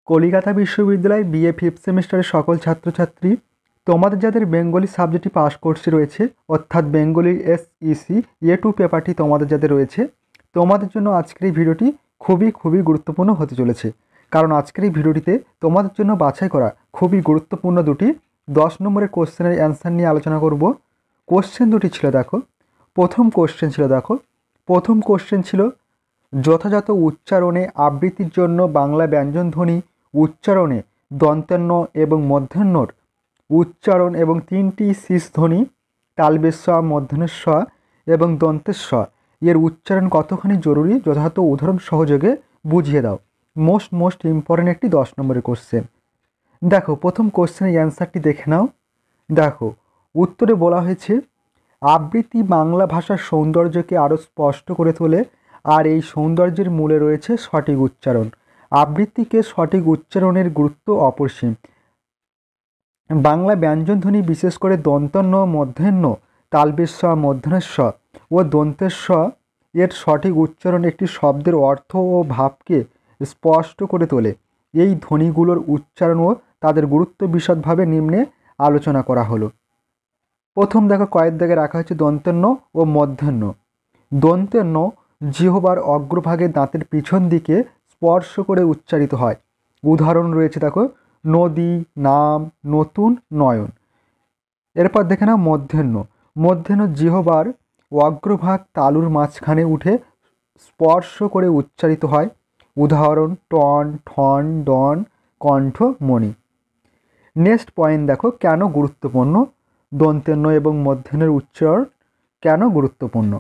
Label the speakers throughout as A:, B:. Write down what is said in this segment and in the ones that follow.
A: কলিকাতা বিশ্ববিদ্যালয় BA fifth সেমিস্টারের সকল ছাত্রছাত্রী, তোমাদের যাদের বেঙ্গলি সাবজেক্টটি পাস কোর্সে রয়েছে, অর্থাৎ বেঙ্গলি এসইসি A2 পেপারটি তোমাদের যাদের রয়েছে, তোমাদের জন্য আজকের এই ভিডিওটি খুবই গুরুত্বপূর্ণ হতে চলেছে। কারণ আজকের এই ভিডিওটিতে তোমাদের জন্য বাছাই করা খুবই গুরুত্বপূর্ণ দুটি 10 নম্বরের কোশ্চেনের অ্যান্সার নিয়ে আলোচনা করব। কোশ্চেন দুটি ছিল দেখো। প্রথম কোশ্চেন ছিল যথাযথ উচ্চারণে আবৃত্তির জন্য বাংলা ব্যঞ্জনধ্বনি উচ্চারণে দন্ত্যান্ন এবং মধ্যাহ্নর উচ্চারণ এবং 3টি শীষ ধ্বনি তালবেশ, মধ্যাহ্নস্ব এবং দন্তেস্ব এর উচ্চারণ কতখানি জরুরি যথাযথ উদাহরণ সহযোগে বুঝিয়ে দাও। মোস্ট ইম্পর্টেন্ট একটি 10 নম্বরের কোশ্চেন। দেখো প্রথম কোশ্চেনের অ্যান্সারটি দেখে নাও। দেখো উত্তরে বলা হয়েছে আবৃত্তি বাংলা ভাষার সৌন্দর্যকে আরও স্পষ্ট করে তোলে, আর এই সৌন্দর্যের মূলে রয়েছে সঠিক উচ্চারণ। আবৃত্তিকে সঠিক উচ্চারণের গুরুত্ব অপরিসীম। বাংলা ব্যঞ্জনধ্বনি বিশেষ করে দন্ত্যান্ন, মধ্যাহ্ন, তালবেশ, মধ্যাহ্নস্ব ও দন্তেস্ব এর সঠিক উচ্চারণ একটি শব্দের অর্থ ও ভাবকে স্পষ্ট করে তোলে। এই ধ্বনিগুলোর উচ্চারণ ও তাদের গুরুত্ব বিশদভাবে নিম্নে আলোচনা করা হলো। প্রথম দেখো কয়েক দাগে রাখা হয়েছে দন্ত্যান্ন ও মধ্যাহ্ন। দন্ত্যান্ন জিহ্বার অগ্রভাগে দাঁতের পিছন দিকে স্পর্শ করে উচ্চারিত হয়। উদাহরণ রয়েছে দেখো নদী, নাম, নতুন, নয়ন। এরপর দেখে নাও মধ্যাহ্ন জিহ্বার অগ্রভাগ তালুর মাঝখানে উঠে স্পর্শ করে উচ্চারিত হয়। উদাহরণ টন, ঠন, ডন, কণ্ঠ, মণি। নেক্সট পয়েন্ট দেখো কেন গুরুত্বপূর্ণ দন্ত্যান্ন এবং মধ্যাহ্নের উচ্চারণ কেন গুরুত্বপূর্ণ।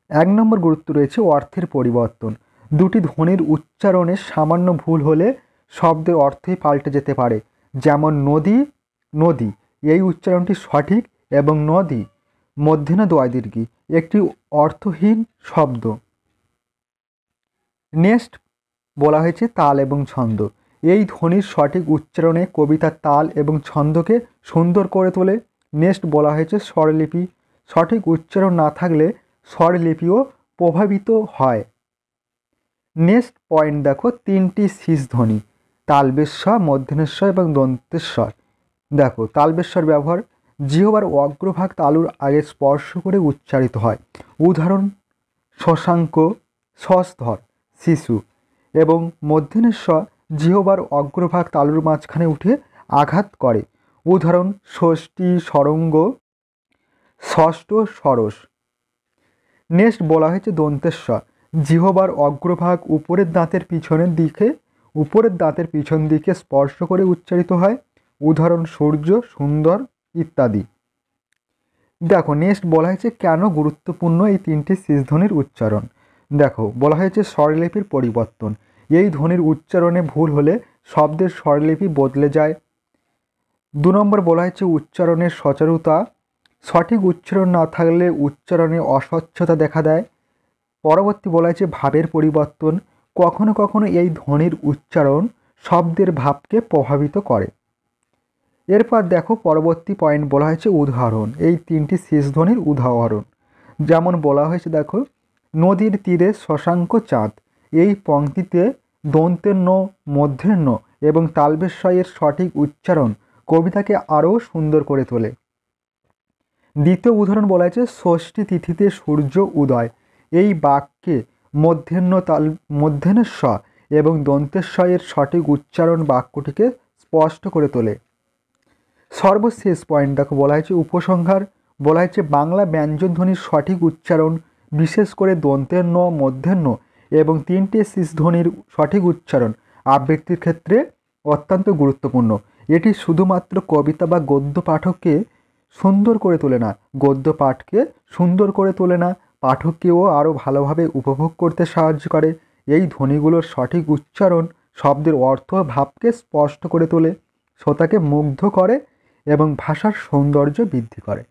A: 1 নম্বর গুরুত্ব রয়েছে অর্থের পরিবর্তন। দুটি ধ্বনির উচ্চারণে সামান্য ভুল হলে শব্দের অর্থই পাল্টে যেতে পারে। যেমন নদী এই উচ্চারণটি সঠিক এবং নদী মধ্যাহ্ন দ্বয়দীর্ঘী একটি অর্থহীন শব্দ। নেক্সট বলা হয়েছে তাল এবং ছন্দ। এই ধ্বনির সঠিক উচ্চারণে কবিতার তাল এবং ছন্দকে সুন্দর করে তোলে। নেক্সট বলা হয়েছে স্বরলিপি। সঠিক উচ্চারণ না থাকলে স্বরলিপিও প্রভাবিত হয়। নেক্সট পয়েন্ট দেখো 3টি শীষ ধ্বনি তালবেশ্বর, মধ্যাহ্নস্বর এবং দন্তেশ্বর। দেখো তালবেশ্বর ব্যবহার জিহ্বার অগ্রভাগ তালুর আগে স্পর্শ করে উচ্চারিত হয়। উদাহরণ শশাঙ্ক, সস্থর, শিশু। এবং মধ্যাহ্নস্বর জিহ্বার অগ্রভাগ তালুর মাঝখানে উঠে আঘাত করে। উদাহরণ ষষ্ঠী, সরঙ্গ, ষষ্ঠ, সরস। নেক্সট বলা হয়েছে দন্তেস্বর জিহ্বার অগ্রভাগ উপরের দাঁতের পিছন দিকে স্পর্শ করে উচ্চারিত হয়। উদাহরণ সূর্য, সুন্দর ইত্যাদি। দেখো নেক্সট বলা হয়েছে কেন গুরুত্বপূর্ণ এই 3টি শীষ ধ্বনির উচ্চারণ। দেখো বলা হয়েছে স্বরলিপির পরিবর্তন। এই ধ্বনির উচ্চারণে ভুল হলে শব্দের স্বরলিপি বদলে যায়। 2 নম্বর বলা হয়েছে উচ্চারণের সচরাচরতা। সঠিক উচ্চারণ না থাকলে উচ্চারণে অস্বচ্ছতা দেখা দেয়। পরবর্তী বলা হয়েছে ভাবের পরিবর্তন। কখনো কখনো এই ধ্বনির উচ্চারণ শব্দের ভাবকে প্রভাবিত করে। এরপর দেখো পরবর্তী পয়েন্ট বলা হয়েছে উদাহরণ। এই 3টি শীষ ধ্বনির উদাহরণ যেমন বলা হয়েছে দেখো নদীর তীরে শশাঙ্ক চাঁদ। এই পংক্তিতে দন্ত্যান্ন, মধ্যাহ্ন এবং তালবেশ্বরের সঠিক উচ্চারণ কবিতাকে আরও সুন্দর করে তোলে। দ্বিতীয় উদাহরণ বলা হয়েছে ষষ্ঠী তিথিতে সূর্য উদয়। এই বাক্যে মধ্যাহ্নস্বর এবং দন্তেশ্বরের সঠিক উচ্চারণ বাক্যটিকে স্পষ্ট করে তোলে। সর্বশেষ পয়েন্ট দেখো বলা হয়েছে উপসংহার। বলা হয়েছে বাংলা ব্যঞ্জনধ্বনির সঠিক উচ্চারণ বিশেষ করে দন্ত্যান্ন, মধ্যাহ্ন এবং 3টি শীষ ধ্বনির সঠিক উচ্চারণ আবৃত্তির ক্ষেত্রে অত্যন্ত গুরুত্বপূর্ণ। এটি শুধুমাত্র কবিতা বা গদ্য পাঠকে সুন্দর করে তোলে না, গদ্য পাঠকে সুন্দর করে তোলে না, পাঠককেও আরও ভালোভাবে উপভোগ করতে সাহায্য করে। এই ধ্বনিগুলোর সঠিক উচ্চারণ শব্দের অর্থ ভাবকে স্পষ্ট করে তোলে, শ্রোতাকে মুগ্ধ করে এবং ভাষার সৌন্দর্য বৃদ্ধি করে।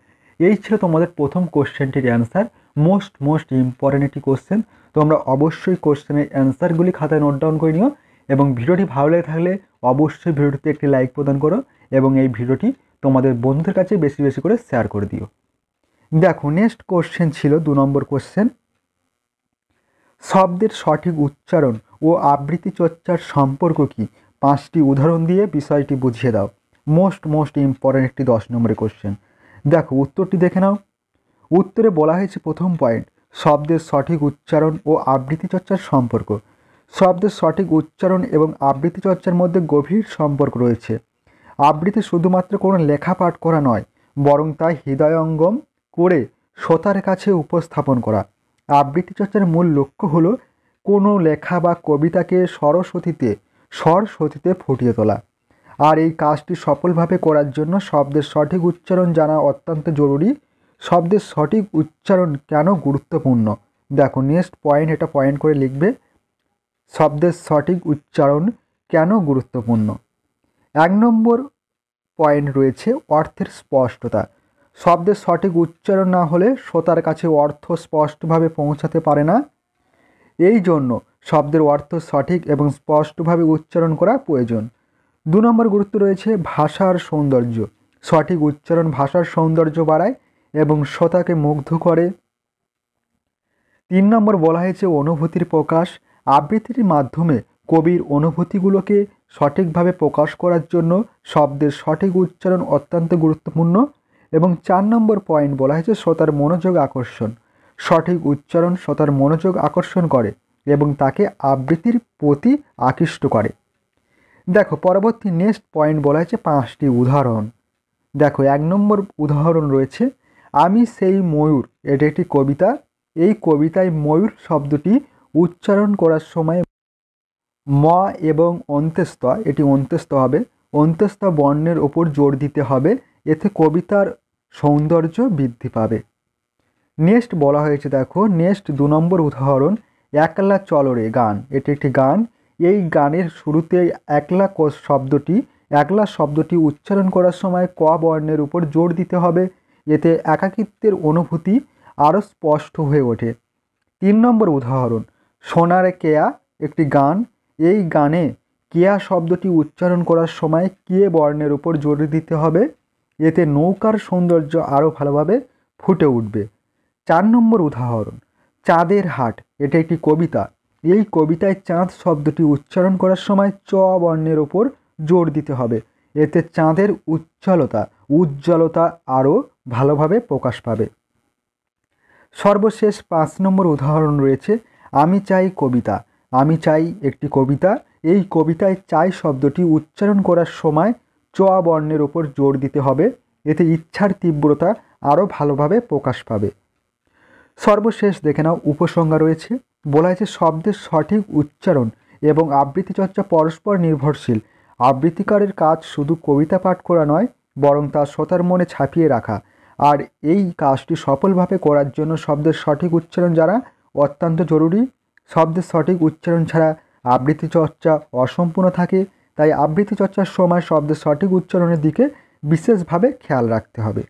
A: এই ছিল তোমাদের প্রথম কোশ্চেনটির অ্যান্সার। মোস্ট ইম্পর্টেন্ট একটি কোশ্চেন। তোমরা অবশ্যই কোশ্চেনের অ্যান্সারগুলি খাতায় নোট ডাউন করে নিও এবং ভিডিওটি ভালো লেগে থাকলে অবশ্যই ভিডিওটিতে একটি লাইক প্রদান করো এবং এই ভিডিওটি তোমাদের বন্ধুদের কাছে বেশি করে শেয়ার করে দিও। দেখো নেক্সট কোশ্চেন ছিল 2 নম্বর কোশ্চেন। শব্দের সঠিক উচ্চারণ ও আবৃত্তি চর্চার সম্পর্ক কী? 5টি উদাহরণ দিয়ে বিষয়টি বুঝিয়ে দাও। মোস্ট ইম্পর্ট্যান্ট একটি 10 নম্বরের কোশ্চেন। দেখো উত্তরটি দেখে নাও। উত্তরে বলা হয়েছে প্রথম পয়েন্ট, শব্দের সঠিক উচ্চারণ ও আবৃত্তি চর্চার সম্পর্ক। শব্দের সঠিক উচ্চারণ এবং আবৃত্তি চর্চার মধ্যে গভীর সম্পর্ক রয়েছে। আবৃত্তি শুধুমাত্র কোনো লেখা পাঠ করা নয়, বরং তা হৃদয়ঙ্গম করে শ্রোতার কাছে উপস্থাপন করা। আবৃত্তি চর্চার মূল লক্ষ্য হলো কোনো লেখা বা কবিতাকে স্বরসতিতে ফুটিয়ে তোলা। আর এই কাজটি সফলভাবে করার জন্য শব্দের সঠিক উচ্চারণ জানা অত্যন্ত জরুরি। শব্দের সঠিক উচ্চারণ কেন গুরুত্বপূর্ণ? দেখো নেক্সট পয়েন্ট, এটা পয়েন্ট করে লিখবে, শব্দের সঠিক উচ্চারণ কেন গুরুত্বপূর্ণ। 1 নম্বর পয়েন্ট রয়েছে অর্থের স্পষ্টতা। শব্দের সঠিক উচ্চারণ না হলে শ্রোতার কাছে অর্থ স্পষ্টভাবে পৌঁছাতে পারে না। এই জন্য শব্দের অর্থ সঠিক এবং স্পষ্টভাবে উচ্চারণ করা প্রয়োজন। 2 নম্বর গুরুত্ব রয়েছে ভাষার সৌন্দর্য। সঠিক উচ্চারণ ভাষার সৌন্দর্য বাড়ায় এবং শ্রোতাকে মুগ্ধ করে। 3 নম্বর বলা হয়েছে অনুভূতির প্রকাশ। আবৃত্তির মাধ্যমে কবির অনুভূতিগুলোকে সঠিকভাবে প্রকাশ করার জন্য শব্দের সঠিক উচ্চারণ অত্যন্ত গুরুত্বপূর্ণ। এবং 4 নম্বর পয়েন্ট বলা হয়েছে শ্রোতার মনোযোগ আকর্ষণ। সঠিক উচ্চারণ শ্রোতার মনোযোগ আকর্ষণ করে এবং তাকে আবৃত্তির প্রতি আকৃষ্ট করে। দেখো পরবর্তী নেক্সট পয়েন্ট বলা হয়েছে 5টি উদাহরণ। দেখো 1 নম্বর উদাহরণ রয়েছে আমি সেই ময়ূর। এটা একটি কবিতা। এই কবিতায় ময়ূর শব্দটি উচ্চারণ করার সময় ম এবং অন্ত্যেস্ত, এটি অন্ত্যেস্ত হবে, অন্ত্যেস্ত বর্ণের ওপর জোর দিতে হবে, এতে কবিতার সৌন্দর্য বৃদ্ধি পাবে। নেক্সট বলা হয়েছে দেখো নেক্সট 2 নম্বর উদাহরণ একলা চলরে গান। এটি একটি গান। এই গানের শুরুতে একলা শব্দটি উচ্চারণ করার সময় ক বর্ণের উপর জোর দিতে হবে, এতে একাকিত্বের অনুভূতি আরও স্পষ্ট হয়ে ওঠে। 3 নম্বর উদাহরণ সোনার কেয়া, একটি গান। এই গানে কেয়া শব্দটি উচ্চারণ করার সময় কে বর্ণের উপর জোর দিতে হবে, এতে নৌকার সৌন্দর্য আরও ভালোভাবে ফুটে উঠবে। 4 নম্বর উদাহরণ চাঁদের হাট। এটা একটি কবিতা। এই কবিতায় চাঁদ শব্দটি উচ্চারণ করার সময় চ বর্ণের ওপর জোর দিতে হবে, এতে চাঁদের উজ্জ্বলতা আরও ভালোভাবে প্রকাশ পাবে। সর্বশেষ 5 নম্বর উদাহরণ রয়েছে আমি চাই কবিতা। আমি চাই একটি কবিতা। এই কবিতায় চাই শব্দটি উচ্চারণ করার সময় চ বর্ণের ওপর জোর দিতে হবে, এতে ইচ্ছার তীব্রতা আরও ভালোভাবে প্রকাশ পাবে। সর্বশেষ দেখে নাও উপসংহার রয়েছে। বলা হয়েছে শব্দের সঠিক উচ্চারণ এবং আবৃত্তি চর্চা পরস্পর নির্ভরশীল। আবৃত্তিকারের কাজ শুধু কবিতা পাঠ করা নয়, বরং তা শ্রোতার মনে ছাপিয়ে রাখা। আর এই কাজটি সফলভাবে করার জন্য শব্দের সঠিক উচ্চারণ জানা অত্যন্ত জরুরি। শব্দের সঠিক উচ্চারণ ছাড়া আবৃত্তি চর্চা অসম্পূর্ণ থাকে। তাই আবৃত্তি চর্চার সময় শব্দের সঠিক উচ্চারণের দিকে বিশেষভাবে খেয়াল রাখতে হবে।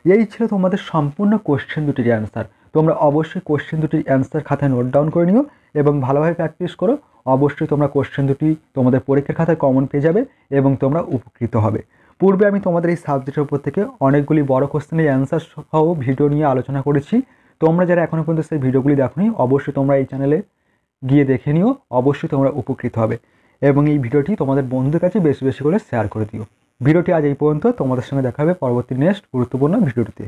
A: এই ছিল তোমাদের সম্পূর্ণ কোশ্চেন দুটির অ্যান্সার। তোমরা অবশ্যই কোশ্চেন দুটির অ্যান্সার খাতায় নোট ডাউন করে নিও এবং ভালোভাবে প্র্যাকটিস করো। অবশ্যই তোমরা কোশ্চেন দুটি তোমাদের পরীক্ষার খাতায় কমন পেয়ে যাবে এবং তোমরা উপকৃত হবে। পূর্বে আমি তোমাদের এই সাবজেক্টের উপর থেকে অনেকগুলি বড় কোশ্চেনের অ্যান্সার সহ ভিডিও নিয়ে আলোচনা করেছি। তোমরা যারা এখনও পর্যন্ত সেই ভিডিওগুলি দেখোনি, অবশ্যই তোমরা এই চ্যানেলে গিয়ে দেখে নিও। অবশ্যই তোমরা উপকৃত হবে এবং এই ভিডিওটি তোমাদের বন্ধুদের কাছে বেশি বেশি করে শেয়ার করে দিও। ভিডিওটি আজ এই পর্যন্ত। তোমাদের সঙ্গে দেখা হবে পরবর্তী নেক্সট গুরুত্বপূর্ণ ভিডিওটিতে।